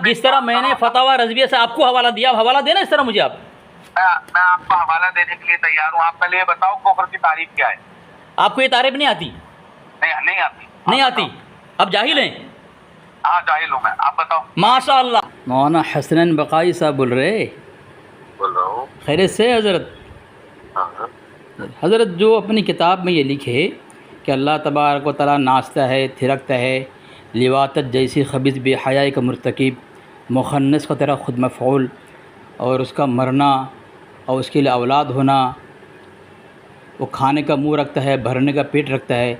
جس طرح میں نے فتاوی رضویہ سے آپ کو حوالہ دیا، اب حوالہ دینا اس طرح مجھے آپ. میں آپ کو حوالہ دینے کے لیے تیار ہوں. آپ پہلے یہ بتاؤ کفر کی تعریف کیا ہے؟ آپ کو یہ تعریف نہیں آتی؟ نہیں آتی. اب جاہل ہیں؟ ہاں جاہل ہوں میں. آپ بتاؤ. ماشاء اللہ. مولانا حسنین بقائی صاحب بول رہے. بول رہا ہوں. خیریت سے حضرت؟ حضرت جو اپنی کتاب میں یہ لکھے کہ اللہ تبارک و تعالیٰ ناچتا ہے، تھرکتا ہے، لواطت جیسی خبیث بے حیائی کا مرتکب، مخنث کا طرح خود مفعول، اور اس کا مرنا اور اس کے لیے اولاد ہونا، وہ کھانے کا منہ رکھتا ہے، بھرنے کا پیٹ رکھتا ہے،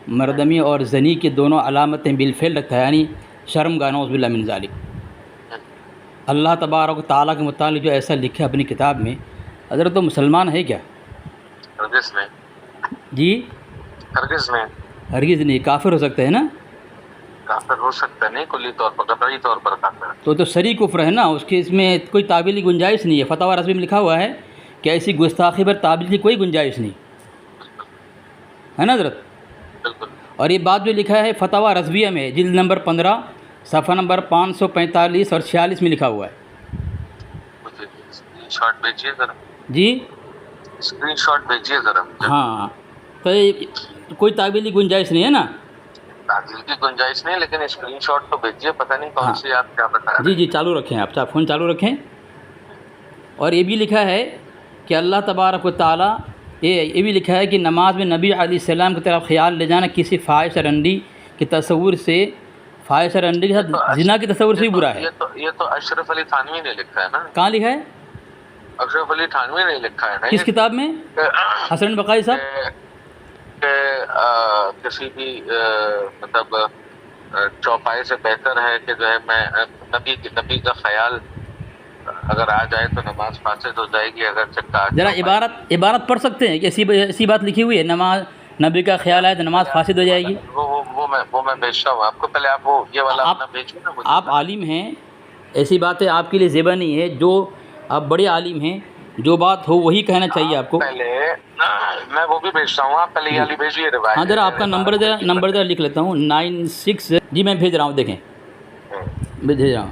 مردمی اور زنی کی دونوں علامتیں بالفعل رکھتا ہے، یعنی شرم گاہ نعوذ باللہ من ذالک. اللہ تبارک و تعالیٰ کے متعلق جو ایسا لکھا اپنی کتاب میں، حضرت تو مسلمان ہے کیا؟ ہرگز نہیں. جی ہرگز نہیں. ہرگز نہیں. کافر ہو سکتا ہے نا؟ کافر ہو سکتا نہیں، کلی طور پر، قطعی طور پر کافر. تو صریح کفر ہے نا، اس کے اس میں کوئی تعویل کی گنجائش نہیں ہے. فتاوی رضویہ میں لکھا ہوا ہے کہ ایسی گستاخی پر تعویل کی کوئی گنجائش نہیں ہے نا حضرت. بالکل. اور یہ بات جو لکھا ہے فتاوی رضویہ میں جلد نمبر 15 صفحہ نمبر 545 اور 46 میں لکھا ہوا ہے. مجھے اسکرین شاٹ بھیجیے ذرا. جی اسکرین شاٹ بھیجیے ذرا. ہاں، تو کوئی تعویل کی گنجائش نہیں ہے نا؟ تعدیل کی گنجائش نہیں، لیکن اسکرین شاٹ تو بھیجیے. پتہ نہیں کون سی آپ کیا بتا رہے ہیں. جی چالو رکھیں، آپ فون چالو رکھیں. اور یہ بھی لکھا ہے کہ اللہ تبارک و تعالیٰ، یہ بھی لکھا ہے کہ نماز میں نبی علیہ السلام کی طرف خیال لے جانا کسی فاحش رنڈی کے تصور سے، فاحش رنڈی کے ساتھ زنا کے تصور سے بھی برا ہے. یہ تو اشرف علی تھانوی نے لکھا ہے نا. کہاں لکھا ہے؟ اشرف علی تھانوی نے لکھا ہے نا. کس کتاب میں؟ حسن بقائی صاحب. کہ کسی بھی مطلب چوپائے سے بہتر ہے کہ جو ہے میں نبی کا خیال اگر آ جائے تو نماز فاسد ہو جائے گی. اگر چکا ذرا عبارت پڑھ سکتے ہیں کہ ایسی بات لکھی ہوئی ہے، نماز نبی کا خیال آئے تو نماز فاسد ہو جائے گی؟ وہ میں بھیجتا ہوں آپ کو. پہلے آپ وہ یہ والا اپنا بھیجیے نا مجھے. آپ عالم ہیں، ایسی باتیں آپ کے لیے زیبا نہیں ہے. جو آپ بڑے عالم ہیں، جو بات ہو وہی کہنا چاہیے آپ کو. پہلے میں وہ بھی بھیجتا ہوں. آپ پہلے یہ والی بھیجیے روایت. ہاں ذرا آپ کا نمبر ذرا لکھ لیتا ہوں. 96. جی میں بھیج رہا ہوں، دیکھیں بھیج رہا ہوں.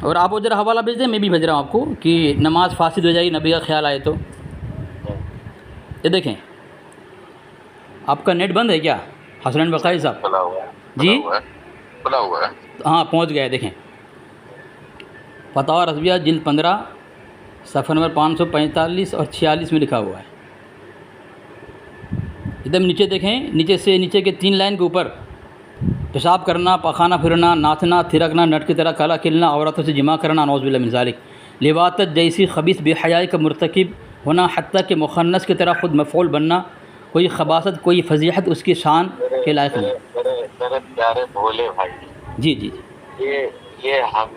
اور آپ وہ ذرا حوالہ بھیج دیں، میں بھی بھیج رہا ہوں آپ کو کہ نماز فاسد ہو جائے گی نبی کا خیال آئے تو. یہ دیکھیں، آپ کا نیٹ بند ہے کیا حسنین بقائی صاحب؟ کھلا ہوا ہے. جی کھلا ہوا ہے. ہاں پہنچ گیا ہے. دیکھیں فتاوی رضویہ جلد 15 صفحہ نمبر 545 اور 46 میں لکھا ہوا ہے. ایک دم نیچے دیکھیں، نیچے کے 3 لائن کے اوپر، پیشاب کرنا، پخانہ پھرنا، ناچنا، تھرکنا، نٹ کی طرح کالا کھلنا، عورتوں سے جمع کرنا، نعوذ باللہ من ذالک، لواطت جیسی خبیث بے حیائی کا مرتکب ہونا، حتیٰ کہ مخنث کی طرح خود مفعول بننا، کوئی خباثت، کوئی فضیحت اس کی شان کے لائق نہیں. میرے پیارے بھولے بھائی، جی یہ ہم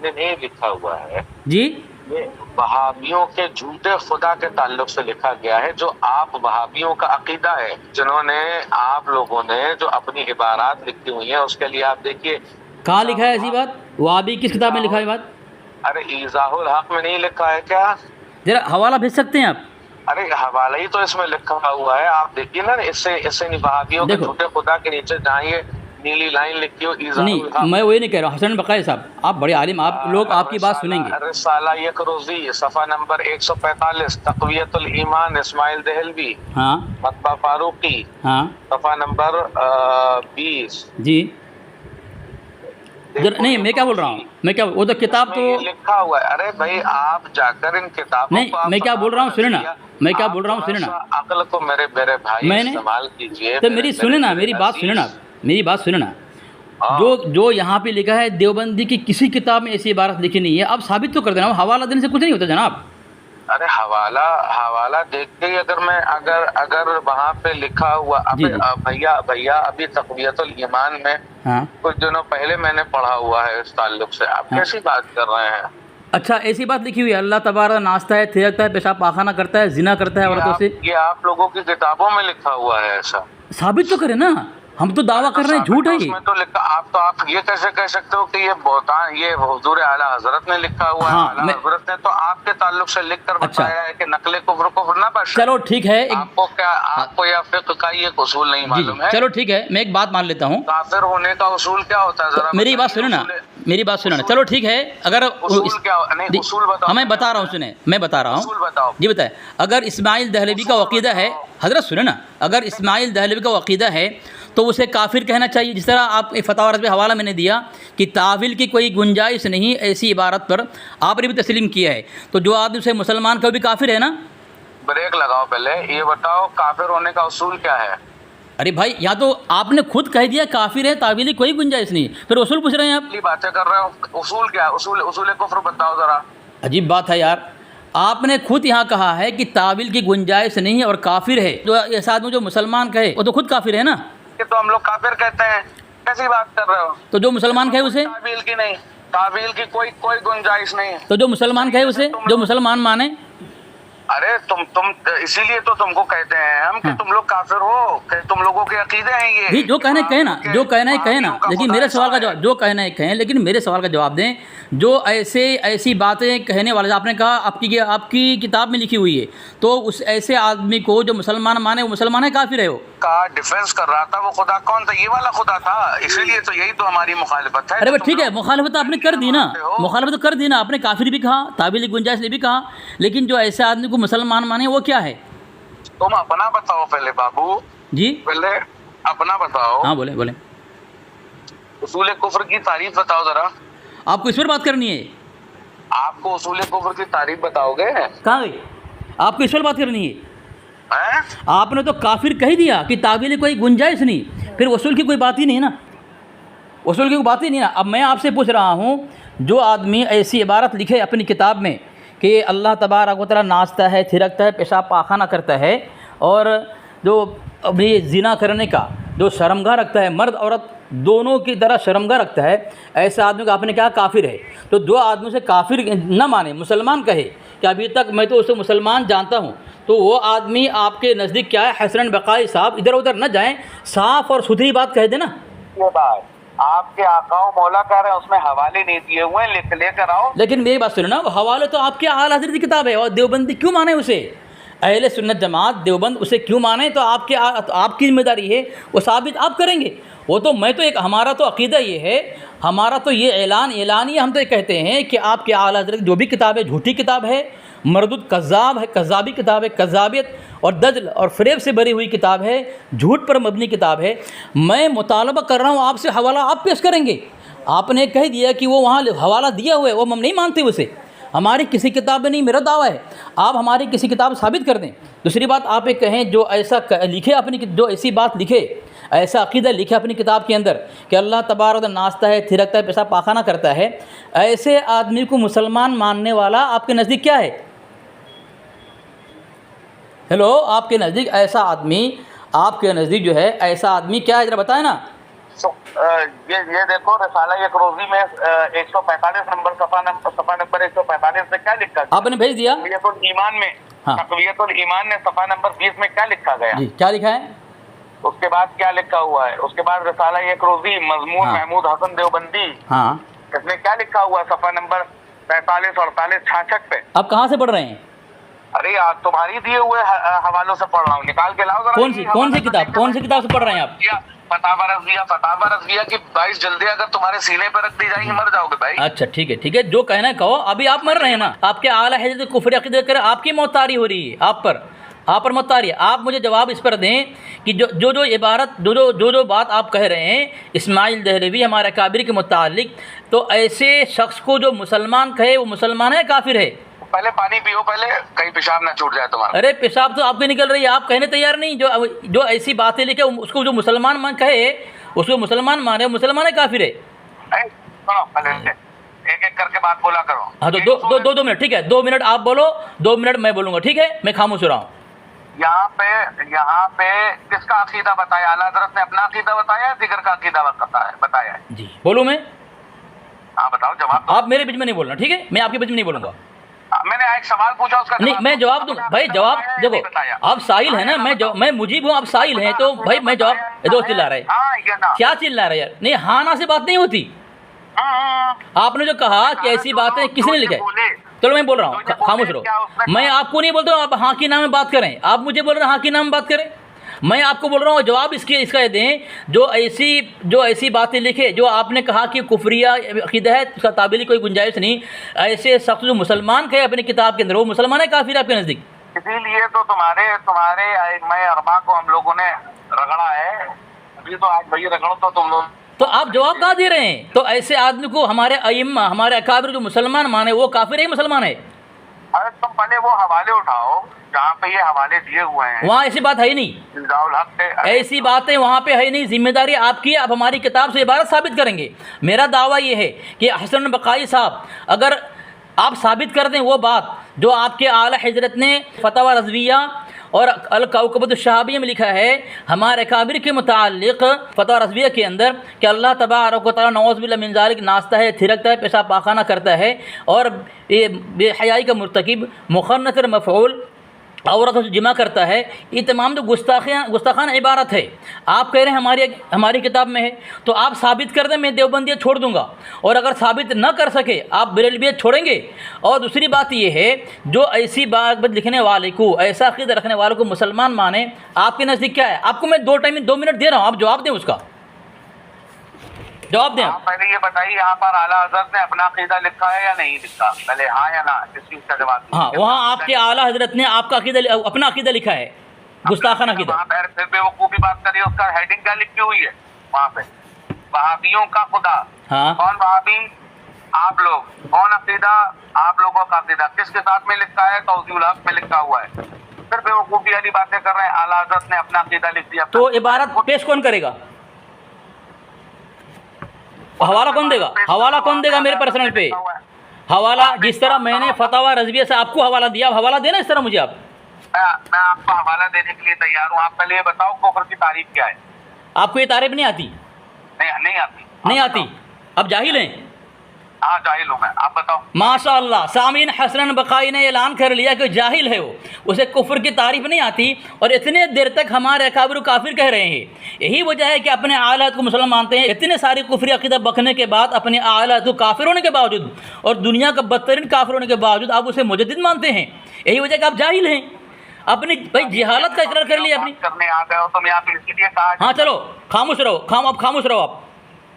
نے نہیں لکھا ہوا ہے. جی یہ وہابیوں کے جھوٹے خدا کے تعلق سے لکھا گیا ہے، جو آپ وہابیوں کا عقیدہ ہے، جنہوں نے آپ لوگوں نے جو اپنی عبارات لکھی ہوئی ہیں اس کے لیے آپ دیکھیے کہاں لکھا ہے ایسی بات. وہابی کس کتاب میں لکھا ہے بات؟ ارے ایضاح الحق میں نہیں لکھا ہے کیا؟ ذرا حوالہ بھیج سکتے ہیں آپ؟ ارے حوالہ ہی تو اس میں لکھا ہوا ہے. آپ دیکھیے نا، اس سے وہابیوں کے جھوٹے خدا کے نیچے جہاں یہ نیلی لائن لکھی ہو ایضاح نہیں، الحق. میں وہی نہیں کہہ رہا ہوں. حسن بقائی صاحب آپ بڑے عالم، آپ لوگ آپ کی بات سنیں گے. رسالہ یکروزی صفحہ نمبر 145 تقویت الایمان اسماعیل دہلوی، ہاں مطبع فاروقی، ہاں صفحہ نمبر 20. جی نہیں، میں کیا بول رہا ہوں، وہ تو کتاب تو لکھا ہوا ہے. ارے بھائی آپ جا کر ان کتابوں نہیں، کو میں کیا بول رہا ہوں سنیں نا، میں کیا بول رہا ہوں سنیں نا. عقل کو میرے بھائی میں نے استعمال کیجیے. تو میری سنیں نا، میری بات سنیں نا. جو یہاں پہ لکھا ہے دیوبندی کی کسی کتاب میں ایسی عبارت لکھی نہیں ہے. آپ ثابت تو کر دینا، حوالہ دینے سے کچھ نہیں ہوتا جناب. ارے حوالہ دیکھ کے اگر وہاں پہ لکھا ہوا بھیا ابھی تقویت الایمان میں کچھ دنوں پہلے میں نے پڑھا ہوا ہے اس تعلق سے. آپ کیسی بات کر رہے ہیں؟ اچھا ایسی بات لکھی ہوئی ہے اللہ تبارک ناچتا ہے، تھرکتا ہے، پیشاب پاخانہ کرتا ہے، زنا کرتا ہے عورتوں سے. یہ آپ لوگوں کی کتابوں میں لکھا ہوا ہے ایسا. ثابت تو کرے نا. ہم تو دعویٰ کر رہے ہیں جھوٹ ہے یہ. اس میں تو لکھا، آپ یہ کیسے کہہ سکتے ہو کہ یہ بہتان یہ حضور اعلیٰ حضرت نے لکھا ہوا ہے؟ اعلیٰ حضرت نے تو آپ کے تعلق سے لکھ کر بتایا ہے کہ نقل کفر نہ بخش. چلو ٹھیک ہے، آپ کو یا فقہ کا یہ اصول نہیں معلوم ہے؟ چلو ٹھیک ہے، میں ایک بات مان لیتا ہوں، کافر ہونے کا اصول کیا ہوتا ہے؟ ذرا میری بات سنو نا، میری بات سنو نا. چلو ٹھیک ہے، اگر اصول کیا نہیں، اصول بتاؤ. میں بتا رہا ہوں، سنیں، میں بتا رہا ہوں. اصول بتاؤ. جی بتائیں. اگر اسماعیل دہلوی کا عقیدہ ہے، حضرت سنیں نا، اگر اسماعیل دہلوی کا عقیدہ ہے تو اسے کافر کہنا چاہیے. جس طرح آپ فتاوی رضوی حوالہ میں نے دیا کہ تعویل کی کوئی گنجائش نہیں، ایسی عبارت پر آپ نے بھی تسلیم کیا ہے، تو جو آدمی اسے مسلمان کا بھی کافر ہے نا. بریک لگاؤ، پہلے یہ بتاؤ کافر ہونے کا اصول کیا ہے؟ ارے بھائی یہاں تو آپ نے خود کہہ دیا کافر ہے، تعویل کی کوئی گنجائش نہیں، پھر اصول پوچھ رہے ہیں آپ. باتیں کر رہے ہو، اصول کیا؟ اصول کفر بتاؤ ذرا. عجیب بات ہے یار، آپ نے خود یہاں کہا ہے کہ تعویل کی گنجائش نہیں ہے اور کافر ہے. جو ایسا آدمی جو مسلمان کہے وہ تو خود کافر ہے نا. یہ تو ہم لوگ کافر کہتے ہیں، کیسی بات کر رہے ہو؟ تو جو مسلمان کہے اسے تعویل کی نہیں، تعویل کی کوئی گنجائش نہیں. تو جو مسلمان کہے اسے، جو مسلمان مانے. ارے تم اسی لیے تو تم کو کہتے ہیں ہم کہ تم لوگ کافر ہو، کہ تم لوگوں کے عقیدے ہیں یہ. جی جو کہنا ہے کہنا، جو کہنا ہے کہنا، لیکن میرے سوال کا جواب، جو کہنا ہے کہیں لیکن میرے سوال کا جواب دیں. جو ایسی باتیں کہنے والے، آپ نے کہا آپ کی کتاب میں لکھی ہوئی ہے، تو اس ایسے آدمی کو جو مسلمان مانے وہ مسلمان ہے، کافر ہے. وہ کا ڈیفینس کر رہا تھا، وہ خدا کون تھا؟ یہ والا خدا تھا. اسی لیے تو یہی تو ہماری مخالفت ہے. ارے بھائی ٹھیک ہے، مخالفت آپ نے کر دی نا، مخالفت تو کر دی نا. آپ نے کافر بھی کہا، تعویل کی گنجائش نے بھی کہا، لیکن جو ایسے آدمی کو مسلمان مانے وہ کیا ہے؟ تم اپنا بتاؤ پہلے بابو. جی پہلے اپنا بتاؤ. ہاں بولیں بولیں. اصول کفر کی تعریف بتاؤ ذرا. آپ کو اس پر بات کرنی ہے؟ آپ کو اصول کفر کی تعریف بتاؤ گے؟ کہاں گئی؟ آپ کو اس پر بات کرنی ہے؟ آپ نے تو کافر کہہ دیا کہ تعویل کی کوئی گنجائش نہیں، پھر اصول کی کوئی بات ہی نہیں نا، اصول کی کوئی بات ہی نہیں نا. اب میں آپ سے پوچھ رہا ہوں، جو آدمی ایسی عبارت لکھے اپنی کتاب میں کہ اللہ تبارک و تعالیٰ ناچتا ہے، تھرکتا ہے، پیشاب پاخانہ کرتا ہے، اور جو ابھی زنا کرنے کا جو شرمگاہ رکھتا ہے، مرد عورت دونوں کی طرح شرمگاہ رکھتا ہے، ایسے آدمی کو آپ نے کہا کافر ہے. تو دو آدمی سے کافر نہ مانے، مسلمان کہے کہ ابھی تک میں تو اسے مسلمان جانتا ہوں، تو وہ آدمی آپ کے نزدیک کیا ہے؟ حسن بقائی صاحب ادھر ادھر نہ جائیں، صاف اور ستھری بات کہہ دینا. یہ بات آپ کے آقا و مولا کہہ رہے ہیں، اس میں حوالے نہیں دیے ہوئے، لے کر آؤ. لیکن میری بات سنو نا، وہ حوالے تو آپ کے اعلیٰ حضرت کی کتاب ہے، اور دیوبندی کیوں مانے اسے؟ اہل سنت جماعت دیوبند اسے کیوں مانے؟ تو آپ کی ذمہ داری ہے، وہ ثابت آپ کریں گے. وہ تو میں تو ایک، ہمارا تو عقیدہ یہ ہے، ہمارا تو یہ اعلانیہ ہم تو یہ کہتے ہیں کہ آپ کے اعلیٰ حضرت جو بھی کتاب ہے جھوٹی کتاب ہے، مردود کذاب ہے، کذابی کتاب ہے، کذابیت اور دجل اور فریب سے بری ہوئی کتاب ہے، جھوٹ پر مبنی کتاب ہے. میں مطالبہ کر رہا ہوں آپ سے، حوالہ آپ پیش کریں گے. آپ نے کہہ دیا کہ وہ وہاں حوالہ دیا ہوا ہے، وہ ہم نہیں مانتے اسے. ہماری کسی کتاب میں نہیں، میرا دعویٰ ہے، آپ ہماری کسی کتاب ثابت کر دیں. دوسری بات آپ ایک کہیں جو ایسا لکھے اپنی، جو ایسی بات لکھے، ایسا عقیدہ لکھے اپنی کتاب کے اندر کہ اللہ تبارک ناچتا ہے، تھرکتا ہے، پیشاب پاخانہ کرتا ہے، ایسے آدمی کو مسلمان ماننے والا آپ کے نزدیک کیا ہے؟ ہیلو، آپ کے نزدیک ایسا آدمی، آپ کے نزدیک جو ہے ایسا آدمی کیا ہے؟ ذرا بتائیں نا. یہ دیکھو رسالہ یکروزی میں 145 نمبر صفحہ نمبر 145 میں کیا لکھا گیا؟ آپ نے بھیج دیا. تقویۃ الایمان میں، تقویۃ الایمان میں صفحہ نمبر 20 میں کیا لکھا گیا؟ جی کیا لکھا ہے؟ اس کے بعد کیا لکھا ہوا ہے؟ اس کے بعد رسالہ یکروزی مضمون محمود حسن دیوبندی، ہاں اس میں کیا لکھا ہوا ہے؟ صفحہ نمبر 45 48 66 پہ. آپ کہاں سے پڑھ رہے ہیں؟ ارے یار تمہاری دیے ہوئے حوالوں سے پڑھ رہا ہوں، نکال کے لاؤ ذرا. کون سی کتاب سے پڑھ رہے ہیں آپ؟ فتاوی رضویہ کی 22 جلدیں اگر تمہارے سینے پہ رکھ دی جائیں گی مر جاؤ گے بھائی. اچھا ٹھیک ہے، جو کہنا ہے کہو. ابھی آپ مر رہے ہیں نا، آپ کے اعلیٰ حضرت کفر عقیدہ کر آپ کی موت طاری ہو رہی ہے، آپ پر موت طاری ہے. آپ مجھے جواب اس پر دیں کہ جو عبارت، جو بات آپ کہہ رہے ہیں اسماعیل دہلوی ہمارے کابری کے متعلق، تو ایسے شخص کو جو مسلمان کہے وہ مسلمان ہے کافر ہے؟ پہلے پانی پیو، پہلے کہیں پیشاب نہ چھوٹ جائے تمہارا. ارے پیشاب تو آپ کے نکل رہی ہے، آپ کہنے تیار نہیں. جو ایسی باتیں لکھے اس کو جو مسلمان کہے اس کو مسلمان مانے، مسلمان ہے کافر ہے. ایک ایک کر کے بات بولا کرو. ہاں تو دو منٹ، ٹھیک ہے، 2 منٹ آپ بولو، 2 منٹ میں بولوں گا، ٹھیک ہے؟ میں خاموش ہو رہا ہوں. یہاں پہ کس کا عقیدہ بتایا؟ اعلیٰ حضرت نے اپنا عقیدہ بتایا، دیگر کا عقیدہ بتایا ہے. جی بولوں میں؟ ہاں بتاؤ، جواب. آپ میرے بیچ میں نہیں بولنا، ٹھیک ہے؟ میں آپ کے بیچ میں نہیں بولوں گا. میں نے ایک سوال پوچھا اس کا نہیں میں جواب دوں بھائی. جواب دیکھو آپ سائل ہیں نا, میں مجیب ہوں, آپ سائل ہیں, تو بھائی میں جواب دو. چلا رہے کیا چلا رہے یار؟ نہیں ہاں نا سے بات نہیں ہوتی. آپ نے جو کہا کہ ایسی باتیں کس نے لکھا ہے, چلو میں بول رہا ہوں خاموش رہو. میں آپ کو نہیں بولتا ہوں آپ ہاں کے نام میں بات کریں, آپ مجھے بول رہے ہیں ہاں کے نام میں بات کریں. میں آپ کو بول رہا ہوں جواب اس کا دیں جو ایسی باتیں لکھے جو آپ نے کہا کہ کفریہ عقیدہ ہے, اس کا تعبیری کوئی گنجائش نہیں. ایسے سخت جو مسلمان کہے اپنی کتاب کے اندر, وہ مسلمان ہے کافر ہے آپ کے نزدیک؟ اسی لیے تو تمہارے ائمہ اربعہ کو ہم لوگوں نے رگڑا ہے. ابھی تو آج بھائی رگڑو تو تم لوگ, تو آپ جواب کہاں دے رہے ہیں؟ تو ایسے آدمی کو ہمارے ائمہ ہمارے اکابر جو مسلمان مانے وہ کافر ہے مسلمان ہے؟ ارے تم پہلے وہ حوالے اٹھاؤ جہاں پہ یہ حوالے دیے ہوئے ہیں. وہاں ایسی بات ہے ہی نہیں, ایسی باتیں وہاں پہ ہے نہیں. ذمہ داری آپ کی, آپ ہماری کتاب سے عبارت ثابت کریں گے. میرا دعویٰ یہ ہے کہ حسن بقائی صاحب اگر آپ ثابت کر دیں وہ بات جو آپ کے اعلیٰ حضرت نے فتاوی رضویہ اور الکوکبۃ الشہابیہ میں لکھا ہے ہمارے اکابر کے متعلق فتویٰ رضویہ کے اندر کہ اللہ تبارک و تعالیٰ نعوذ باللہ من ذالک ناچتا ہے, تھرکتا ہے, پیشاب پاخانہ کرتا ہے, اور بے حیائی کا مرتکب, مخنث مفعول, عورتوں سے جمع کرتا ہے. یہ تمام جو گستاخانہ عبارت ہے آپ کہہ رہے ہیں ہماری کتاب میں ہے, تو آپ ثابت کر دیں, میں دیوبندیت چھوڑ دوں گا. اور اگر ثابت نہ کر سکے آپ بریلویت چھوڑیں گے. اور دوسری بات یہ ہے جو ایسی بات لکھنے والے کو, ایسا عقیدہ رکھنے والوں کو مسلمان مانے, آپ کے نزدیک کیا ہے؟ آپ کو میں 2 منٹ دے رہا ہوں, آپ جواب دیں, اس کا جواب دیں. آپ پہلے یہ بتائیے یہاں پر اعلیٰ حضرت نے اپنا عقیدہ لکھا ہے یا نہیں لکھا؟ پہلے ہاں یا نہ, اس چیز کا جواب. ہاں وہاں آپ کے اعلیٰ حضرت نے آپ کا عقیدہ اپنا عقیدہ لکھا ہے, گستاخانہ عقیدہ. پھر بے وقوفی بات کریے, اس کا ہیڈنگ کیا لکھی ہوئی ہے وہاں پہ؟ وہابیوں کا خدا. ہاں کون وہابی؟ آپ لوگ. کون عقیدہ؟ آپ لوگوں کا عقیدہ. کس کے ساتھ میں لکھا ہے؟ توضیح الحق میں لکھا ہوا ہے. پھر بے وقوفی والی باتیں کر رہے ہیں. اعلیٰ حضرت نے اپنا عقیدہ لکھ دیا, تو عبارت پیش کون کرے گا؟ حوالہ کون دے گا؟ حوالہ کون دے گا میرے پرسنل پہ؟ حوالہ جس طرح میں نے فتاوی رضویہ سے آپ کو حوالہ دیا, اب حوالہ دینا اس طرح مجھے آپ. میں آپ کو حوالہ دینے کے لیے تیار ہوں. آپ پہلے یہ بتاؤ کفر کی تعریف کیا ہے؟ آپ کو یہ تعریف نہیں آتی؟ نہیں آتی. اب جاہل ہیں؟ ہاں جاہل ہوں میں. آپ بتاؤ. ماشاء اللہ. سامعین حسن بقائی نے اعلان کر لیا کہ جاہل ہے وہ, اسے کفر کی تعریف نہیں آتی, اور اتنے دیر تک ہمارے اکابر کافر کہہ رہے ہیں. یہی وجہ ہے کہ اپنے اعلیٰ کو مسلمان مانتے ہیں. اتنے ساری کفری عقیدہ بکنے کے بعد, اپنے اعلیٰ کو کافر ہونے کے باوجود اور دنیا کا بدترین کافر ہونے کے باوجود آپ اسے مجدد مانتے ہیں. یہی وجہ کہ آپ جاہل ہیں. اپنی بھائی جہالت کا اقرار کر لیا اپنی. کرنے آ گئے ہو تو میں آپ اسی لیے کہا. ہاں چلو خاموش رہو,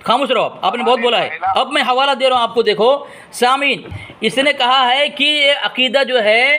خاموش رہو آپ نے بہت بولا ہے. اب میں حوالہ دے رہا ہوں آپ کو. دیکھو سامعین, اس نے کہا ہے کہ یہ عقیدہ جو ہے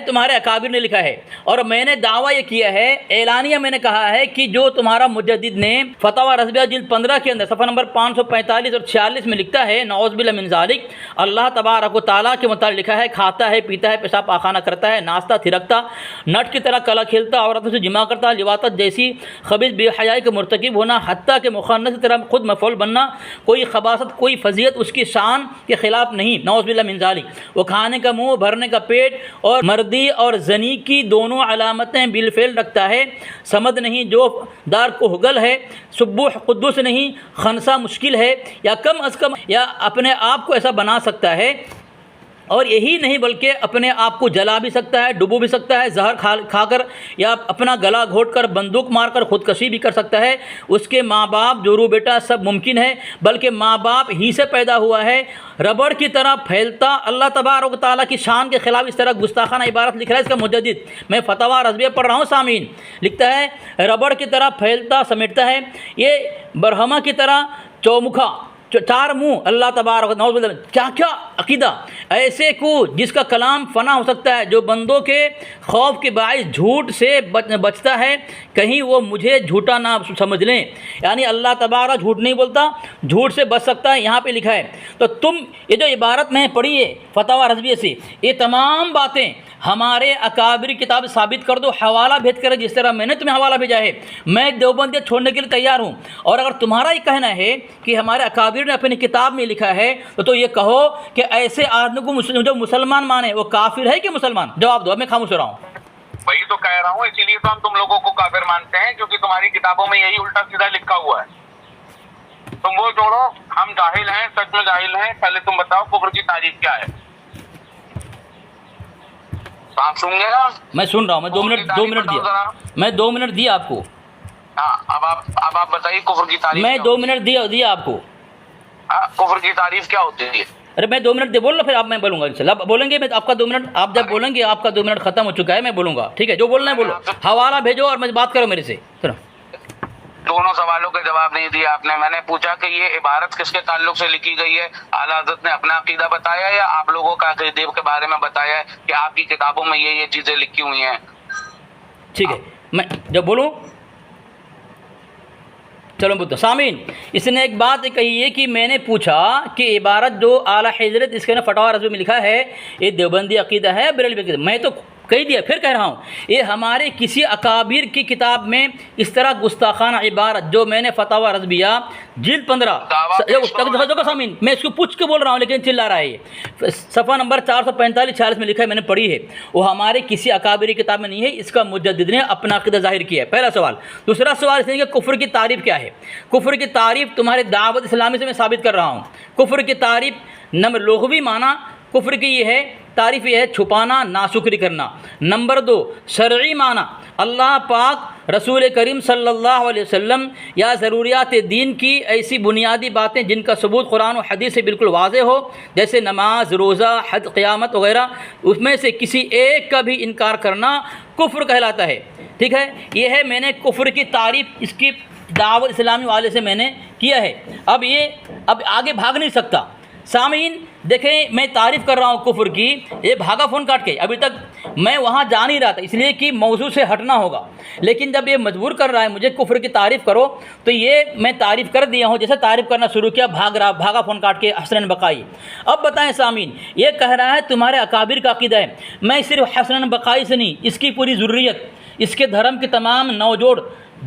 تمہارے اکابر نے لکھا ہے, اور میں نے دعویٰ یہ کیا ہے اعلانیہ میں نے کہا ہے کہ جو تمہارا مجدد نے فتاوی رضویہ جلد 15 کے اندر صفحہ نمبر 545 اور 46 میں لکھتا ہے نعوذ باللہ من ذالک, اللہ تبارک و تعالیٰ کے متعلق لکھا ہے کھاتا ہے, پیتا ہے, پیشاب پاخانہ کرتا ہے, ناچتا, تھرکتا, نٹ کی طرح کلا کھیلتا, عورتوں سے جمع کرتا, لواطت جیسی خبیث بے حیائی کا مرتکب ہونا, حتیٰ کہ مخنث کی طرح خود مفعول بننا, کوئی خباثت کوئی فضیلت اس کی شان کے خلاف نہیں, نعوذ باللہ من ذالک. وہ کھانے کا منہ, بھرنے کا پیٹ اور مردی اور زنی کی دونوں علامتیں بالفعل رکھتا ہے. سمد نہیں جو دار کوہگل ہے, سبوح قدوس نہیں, خنسا مشکل ہے, یا کم از کم یا اپنے آپ کو ایسا بنا سکتا ہے. اور یہی نہیں بلکہ اپنے آپ کو جلا بھی سکتا ہے, ڈبو بھی سکتا ہے, زہر کھا کر یا اپنا گلا گھوٹ کر, بندوق مار کر خودکشی بھی کر سکتا ہے. اس کے ماں باپ, جورو بیٹا سب ممکن ہے, بلکہ ماں باپ ہی سے پیدا ہوا ہے. ربڑ کی طرح پھیلتا, اللہ تبارک و تعالیٰ کی شان کے خلاف اس طرح گستاخانہ عبارت لکھ رہا ہے اس کا مجدد. میں فتاوی رضویہ پڑھ رہا ہوں سامعین. لکھتا ہے ربڑ کی طرح پھیلتا سمیٹتا ہے, یہ برہمہ کی طرح چومکھا, 4 منہ, اللہ تبارک و تعالیٰ. کیا عقیدہ ایسے کو جس کا کلام فنا ہو سکتا ہے, جو بندوں کے خوف کے باعث جھوٹ سے بچتا ہے, کہیں وہ مجھے جھوٹا نہ سمجھ لیں. یعنی اللہ تبارک جھوٹ نہیں بولتا, جھوٹ سے بچ سکتا ہے, یہاں پہ لکھا ہے. تو تم یہ جو عبارت میں پڑھی ہے فتاوی رضویہ سے, یہ تمام باتیں ہمارے اکابر کتاب ثابت کر دو, حوالہ بھیج کر, جس طرح میں نے تمہیں حوالہ بھیجا ہے. میں دیوبندیت چھوڑنے کے لیے تیار ہوں. اور اگر تمہارا یہ کہنا ہے کہ ہمارے اکابر نے اپنی کتاب میں لکھا ہے تو یہ کہو کہ ایسے آدمی کو جو مسلمان مانے وہ کافر ہے کہ مسلمان؟ جواب دو. اب میں خاموش ہو رہا ہوں. وہی تو کہہ رہا ہوں, اسی لیے تو ہم تم لوگوں کو کافر مانتے ہیں, کیونکہ تمہاری کتابوں میں یہی الٹا سیدھا لکھا ہوا ہے. تم وہ چھوڑو, ہم جاہل ہیں, سچ میں جاہل ہیں. پہلے تم بتاؤ کفر کی تعریف کیا ہے؟ آپ سن گے نا؟ میں سن رہا ہوں. میں 2 منٹ دیا. میں 2 منٹ دیا آپ کو. اب آپ بتائیے کفر کی تعریف. میں 2 منٹ دیا آپ کو. کفر کی تعریف کیا ہوتی ہے؟ ارے میں 2 منٹ بول رہا پھر آپ میں بولوں گا انشاءاللہ. آپ بولیں گے میں آپ کا 2 منٹ, آپ جب بولیں گے آپ کا 2 منٹ ختم ہو چکا ہے, میں بولوں گا. ٹھیک ہے, جو بولنا ہے بولو. حوالہ بھیجو اور میں بات کرو میرے سے. دونوں سوالوں کے جواب نہیں دیا آپ نے. میں نے پوچھا کہ یہ عبارت کس کے تعلق سے لکھی گئی ہے. اعلیٰ حضرت نے اپنا عقیدہ بتایا یا آپ لوگوں کا عقیدے کے بارے میں بتایا ہے کہ آپ کی کتابوں میں یہ چیزیں لکھی ہوئی ہیں؟ ٹھیک ہے, میں جب بولوں چلو بولتا. سامعین, اس نے ایک بات کہی ہے کہ میں نے پوچھا کہ عبارت جو اعلیٰ حضرت اس کے نا فتاوی رضوی میں لکھا ہے یہ دیوبندی عقیدہ ہے بریلوی عقیدہ. میں تو کہہ دیا, پھر کہہ رہا ہوں, یہ ہمارے کسی اکابر کی کتاب میں اس طرح گستاخانہ عبارت جو میں نے فتاوی رضویہ جلد 15 سامعین میں اس کو پوچھ کے بول رہا ہوں لیکن چلا رہا ہے. یہ صفحہ نمبر 445-46 میں لکھا ہے, میں نے پڑھی ہے. وہ ہمارے کسی اکابری کتاب میں نہیں ہے. اس کا مجدد نے اپنا عقیدہ ظاہر کیا ہے. پہلا سوال. دوسرا سوال اس نے کہ کفر کی تعریف کیا ہے. کفر کی تعریف تمہارے دعوت اسلامی سے میں ثابت کر رہا ہوں. کفر کی تعریف نمبر لغوی معنی کفر کی یہ ہے, تعریف یہ ہے چھپانا, ناشکری کرنا. نمبر 2 شرعی معنی اللہ پاک, رسول کریم صلی اللہ علیہ وسلم یا ضروریات دین کی ایسی بنیادی باتیں جن کا ثبوت قرآن و حدیث سے بالکل واضح ہو, جیسے نماز, روزہ, حج, قیامت وغیرہ, اس میں سے کسی ایک کا بھی انکار کرنا کفر کہلاتا ہے. ٹھیک ہے, یہ ہے میں نے کفر کی تعریف اس کی دعوت اسلامی والے سے میں نے کیا ہے. اب آگے بھاگ نہیں سکتا. سامعین دیکھیں, میں تعریف کر رہا ہوں کفر کی, یہ بھاگا فون کاٹ کے. ابھی تک میں وہاں جا نہیں رہا تھا اس لیے کہ موضوع سے ہٹنا ہوگا, لیکن جب یہ مجبور کر رہا ہے مجھے کفر کی تعریف کرو تو یہ میں تعریف کر دیا ہوں. جیسے تعریف کرنا شروع کیا, بھاگا فون کاٹ کے حسن بقائی. اب بتائیں سامعین, یہ کہہ رہا ہے تمہارے اکابر کا عقیدہ ہے. میں صرف حسن بقائی سے نہیں, اس کی پوری ضروریت, اس کے دھرم کے تمام نوجوڑ,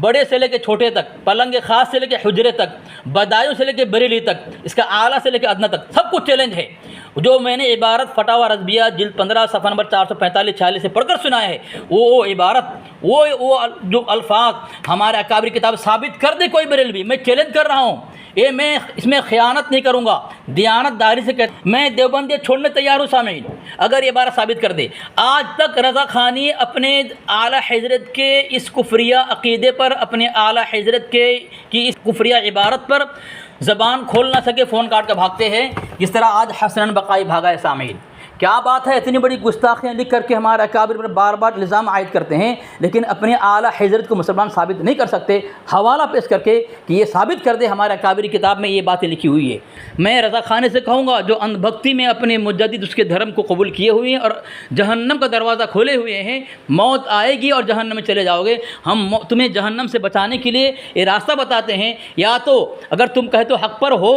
بڑے سے لے کے چھوٹے تک, پلنگ خاص سے لے کے حجرے تک, بدایوں سے لے کے بریلی تک, اس کا اعلیٰ سے لے کے ادنا تک, سب کچھ چیلنج ہے. جو میں نے عبارت فتاوی رضویہ جلد 15 صفحہ نمبر 445-46 سے پڑھ کر سنایا ہے, وہ عبارت وہ جو الفاظ ہمارے اکابر کتاب ثابت کر دے کوئی بریلوی, میں چیلنج کر رہا ہوں. میں اس میں خیانت نہیں کروں گا, دیانت داری سے میں دیوبندی چھوڑنے تیار ہوں. سامعین اگر یہ بات ثابت کر دے. آج تک رضا خانی اپنے اعلیٰ حضرت کے اس کفریہ عقیدے پر, اپنے اعلیٰ حضرت کی اس کفریہ عبارت پر زبان کھول نہ سکے, فون کاٹ کر بھاگتے ہیں جس طرح آج حسن بقائی بھاگا ہے. سامعین کیا بات ہے, اتنی بڑی گستاخیاں لکھ کر کے ہمارے اکابر پر بار بار الزام عائد کرتے ہیں, لیکن اپنے اعلیٰ حضرت کو مسلمان ثابت نہیں کر سکتے. حوالہ پیش کر کے کہ یہ ثابت کر دے ہمارے اکابری کتاب میں یہ باتیں لکھی ہوئی ہے. میں رضا خانے سے کہوں گا جو اندھ بھکتی میں اپنے مجدد اس کے دھرم کو قبول کیے ہوئے ہیں اور جہنم کا دروازہ کھولے ہوئے ہیں, موت آئے گی اور جہنم میں چلے جاؤ گے. ہم تمہیں جہنم سے بچانے کے لیے یہ راستہ بتاتے ہیں, یا تو اگر تم کہتے ہو حق پر ہو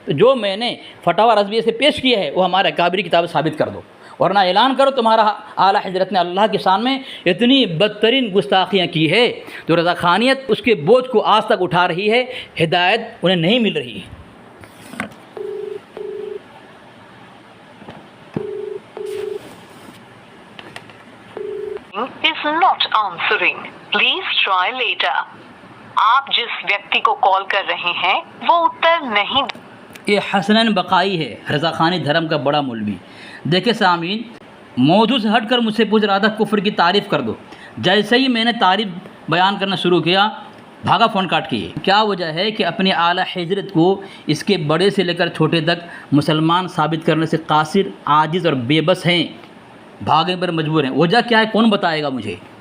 تو جو میں نے فتاوی رضویہ سے پیش کیا ہے وہ ہمارے اکابری کتاب ثابت کر دو, ورنہ اعلان کرو تمہارا اعلیٰ حضرت نے اللہ کی شان میں اتنی بدترین گستاخیاں کی ہے جو رضا خانیت اس کے بوجھ کو آج تک اٹھا رہی ہے, ہدایت انہیں نہیں مل رہی ہے. is not answering. Please try later. آپ جس ویکتی کو کال کر رہے ہیں وہ اتر نہیں. یہ حسن بقائی ہے, رضا خانی دھرم کا بڑا مولوی. دیکھیں سامعین, موضوع سے ہٹ کر مجھ سے پوچھ رہا تھا کفر کی تعریف کر دو. جیسے ہی میں نے تعریف بیان کرنا شروع کیا بھاگا فون کاٹ کے. کیا وجہ ہے کہ اپنے اعلیٰ حضرت کو اس کے بڑے سے لے کر چھوٹے تک مسلمان ثابت کرنے سے قاصر, عاجز اور بے بس ہیں, بھاگنے پر مجبور ہیں. وجہ کیا ہے کون بتائے گا مجھے؟